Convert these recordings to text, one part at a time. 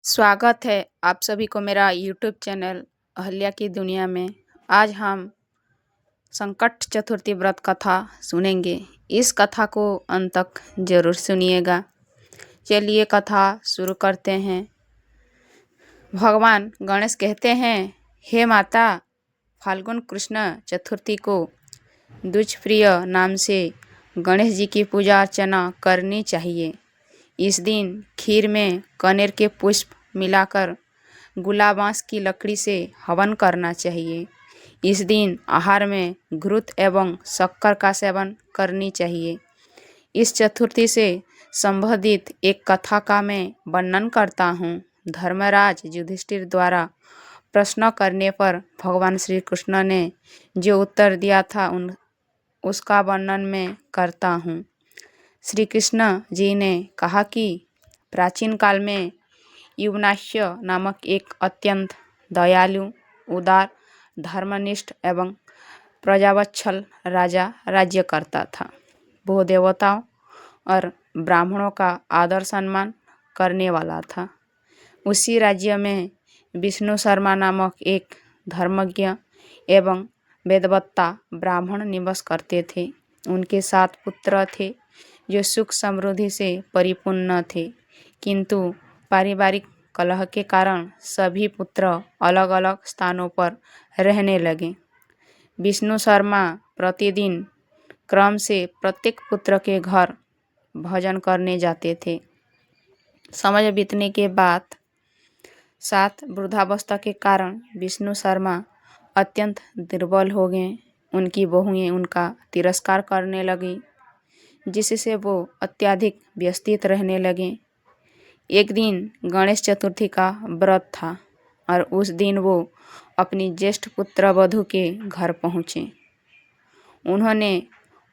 स्वागत है आप सभी को मेरा यूट्यूब चैनल अहल्या की दुनिया में। आज हम संकट चतुर्थी व्रत कथा सुनेंगे। इस कथा को अंत तक जरूर सुनिएगा। चलिए कथा शुरू करते हैं। भगवान गणेश कहते हैं, हे माता, फाल्गुन कृष्ण चतुर्थी को द्विजप्रिय नाम से गणेश जी की पूजा अर्चना करनी चाहिए। इस दिन खीर में कनेर के पुष्प मिलाकर गुलाबांस की लकड़ी से हवन करना चाहिए। इस दिन आहार में घृत एवं शक्कर का सेवन करनी चाहिए। इस चतुर्थी से संबंधित एक कथा का मैं वर्णन करता हूँ। धर्मराज युधिष्ठिर द्वारा प्रश्न करने पर भगवान श्री कृष्ण ने जो उत्तर दिया था उसका वर्णन मैं करता हूँ। श्री कृष्ण जी ने कहा कि प्राचीन काल में युवनाश्य नामक एक अत्यंत दयालु, उदार, धर्मनिष्ठ एवं प्रजावत्सल राजा राज्य करता था। वो देवताओं और ब्राह्मणों का आदर सम्मान करने वाला था। उसी राज्य में विष्णु शर्मा नामक एक धर्मज्ञ एवं वेदवत्ता ब्राह्मण निवास करते थे। उनके 7 पुत्र थे जो सुख समृद्धि से परिपूर्ण थे, किंतु पारिवारिक कलह के कारण सभी पुत्र अलग अलग स्थानों पर रहने लगे। विष्णु शर्मा प्रतिदिन क्रम से प्रत्येक पुत्र के घर भजन करने जाते थे। समय बीतने के बाद 7 वृद्धावस्था के कारण विष्णु शर्मा अत्यंत दुर्बल हो गए। उनकी बहुएं उनका तिरस्कार करने लगी, जिससे वो अत्यधिक व्यस्तित रहने लगे। एक दिन गणेश चतुर्थी का व्रत था और उस दिन वो अपनी ज्येष्ठ पुत्र वधू के घर पहुँचे। उन्होंने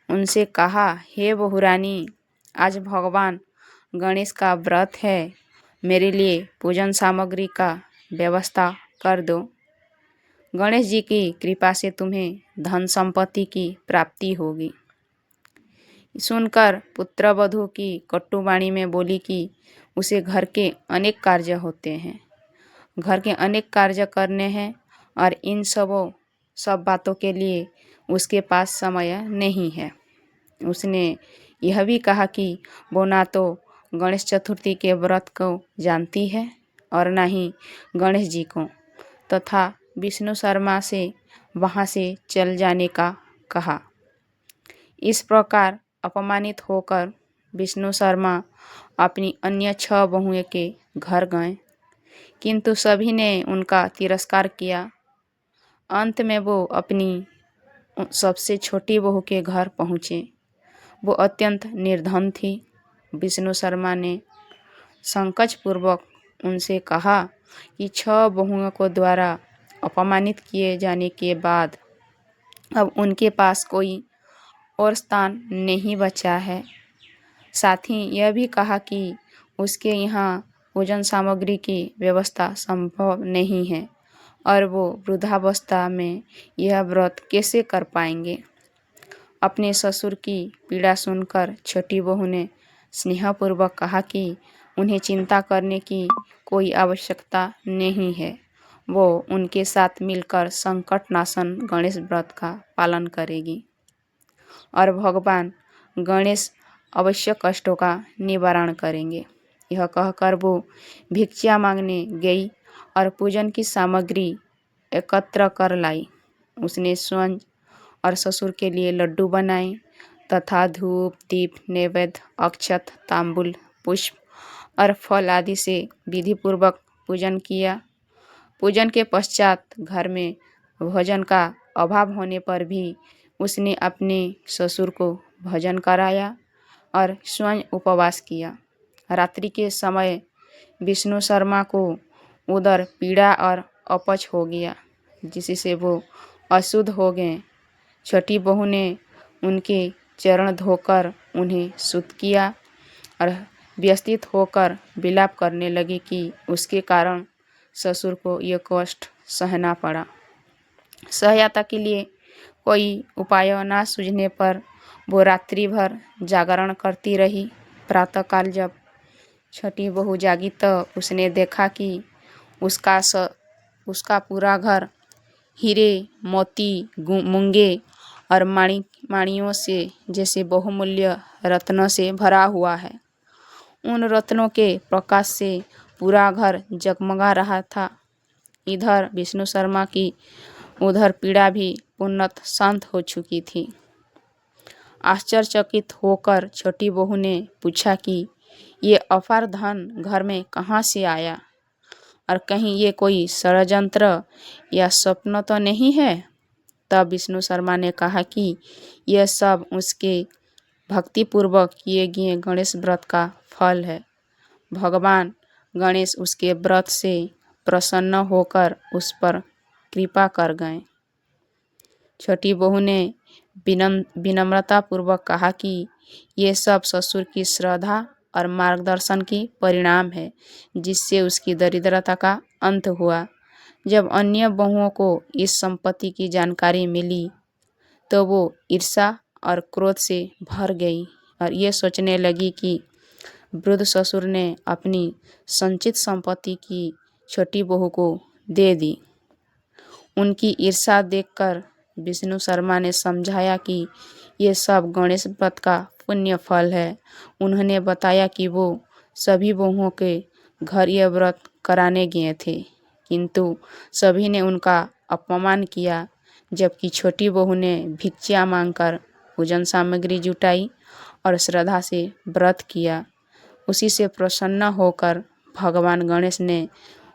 उनसे कहा, हे बहुरानी, आज भगवान गणेश का व्रत है, मेरे लिए पूजन सामग्री का व्यवस्था कर दो। गणेश जी की कृपा से तुम्हें धन संपत्ति की प्राप्ति होगी। सुनकर पुत्रवधू की कटुवाणी में बोली कि उसे घर के अनेक कार्य होते हैं, घर के अनेक कार्य करने हैं और इन सब बातों के लिए उसके पास समय नहीं है। उसने यह भी कहा कि वो ना तो गणेश चतुर्थी के व्रत को जानती है और ना ही गणेश जी को, तथा विष्णु शर्मा से वहाँ से चल जाने का कहा। इस प्रकार अपमानित होकर विष्णु शर्मा अपनी अन्य 6 बहुओं के घर गए, किंतु सभी ने उनका तिरस्कार किया। अंत में वो अपनी सबसे छोटी बहू के घर पहुँचे। वो अत्यंत निर्धन थी। विष्णु शर्मा ने संकोचपूर्वक उनसे कहा कि 6 बहुओं को द्वारा अपमानित किए जाने के बाद अब उनके पास कोई और स्थान नहीं बचा है। साथ ही यह भी कहा कि उसके यहाँ पूजन सामग्री की व्यवस्था संभव नहीं है और वो वृद्धावस्था में यह व्रत कैसे कर पाएंगे। अपने ससुर की पीड़ा सुनकर छोटी बहू ने स्नेहपूर्वक कहा कि उन्हें चिंता करने की कोई आवश्यकता नहीं है, वो उनके साथ मिलकर संकटनाशन गणेश व्रत का पालन करेगी और भगवान गणेश अवश्य कष्टों का निवारण करेंगे। यह कहकर वो भिक्षा मांगने गई और पूजन की सामग्री एकत्र कर लाई। उसने स्वयं और ससुर के लिए लड्डू बनाए तथा धूप, दीप, नैवेद्य, अक्षत, तांबूल, पुष्प और फल आदि से विधिपूर्वक पूजन किया। पूजन के पश्चात घर में भोजन का अभाव होने पर भी उसने अपने ससुर को भोजन कराया और स्वयं उपवास किया। रात्रि के समय विष्णु शर्मा को उदर पीड़ा और अपच हो गया, जिससे वो अशुद्ध हो गए। छोटी बहू ने उनके चरण धोकर उन्हें शुद्ध किया और व्यस्तित होकर विलाप करने लगी कि उसके कारण ससुर को यह कष्ट सहना पड़ा। सहायता के लिए कोई उपाय न सूझने पर वो रात्रि भर जागरण करती रही। प्रातःकाल जब छठी बहू जागी तो उसने देखा कि उसका पूरा घर हीरे, मोती, मूंगे और माणियों से जैसे बहुमूल्य रत्नों से भरा हुआ है। उन रत्नों के प्रकाश से पूरा घर जगमगा रहा था। इधर विष्णु शर्मा की उधर पीड़ा भी पूर्णतः शांत हो चुकी थी। आश्चर्यचकित होकर छोटी बहू ने पूछा कि ये अपार धन घर में कहाँ से आया और कहीं ये कोई षड्यंत्र या स्वप्न तो नहीं है। तब विष्णु शर्मा ने कहा कि यह सब उसके भक्तिपूर्वक किए गए गणेश व्रत का फल है। भगवान गणेश उसके व्रत से प्रसन्न होकर उस पर कृपा कर गए। छोटी बहू ने विनम्रतापूर्वक कहा कि ये सब ससुर की श्रद्धा और मार्गदर्शन की परिणाम है, जिससे उसकी दरिद्रता का अंत हुआ। जब अन्य बहुओं को इस संपत्ति की जानकारी मिली तो वो ईर्ष्या और क्रोध से भर गई और ये सोचने लगी कि वृद्ध ससुर ने अपनी संचित संपत्ति की छोटी बहू को दे दी। उनकी ईर्ष्या देखकर विष्णु शर्मा ने समझाया कि ये सब गणेश व्रत का पुण्य फल है। उन्होंने बताया कि वो सभी बहुओं के घर यह व्रत कराने गए थे, किंतु सभी ने उनका अपमान किया, जबकि छोटी बहू ने भिक्षा मांगकर पूजन सामग्री जुटाई और श्रद्धा से व्रत किया। उसी से प्रसन्न होकर भगवान गणेश ने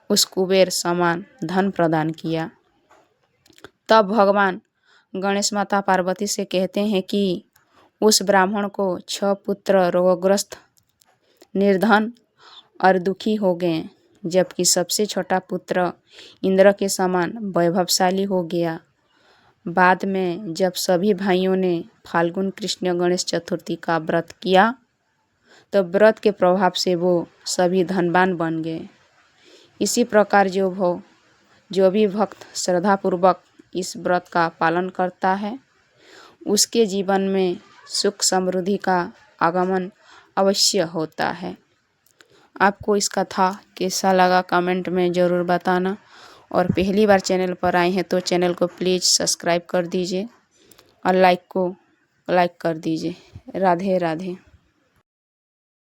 उस कुबेर समान धन प्रदान किया। तब भगवान गणेश माता पार्वती से कहते हैं कि उस ब्राह्मण को 6 पुत्र रोगग्रस्त, निर्धन और दुखी हो गए, जबकि सबसे छोटा पुत्र इंद्र के समान वैभवशाली हो गया। बाद में जब सभी भाइयों ने फाल्गुन कृष्ण गणेश चतुर्थी का व्रत किया तो व्रत के प्रभाव से वो सभी धनवान बन गए। इसी प्रकार जो भी भक्त श्रद्धापूर्वक इस व्रत का पालन करता है, उसके जीवन में सुख समृद्धि का आगमन अवश्य होता है। आपको इस कथा कैसा लगा कमेंट में ज़रूर बताना, और पहली बार चैनल पर आए हैं तो चैनल को प्लीज़ सब्सक्राइब कर दीजिए और लाइक कर दीजिए। राधे राधे।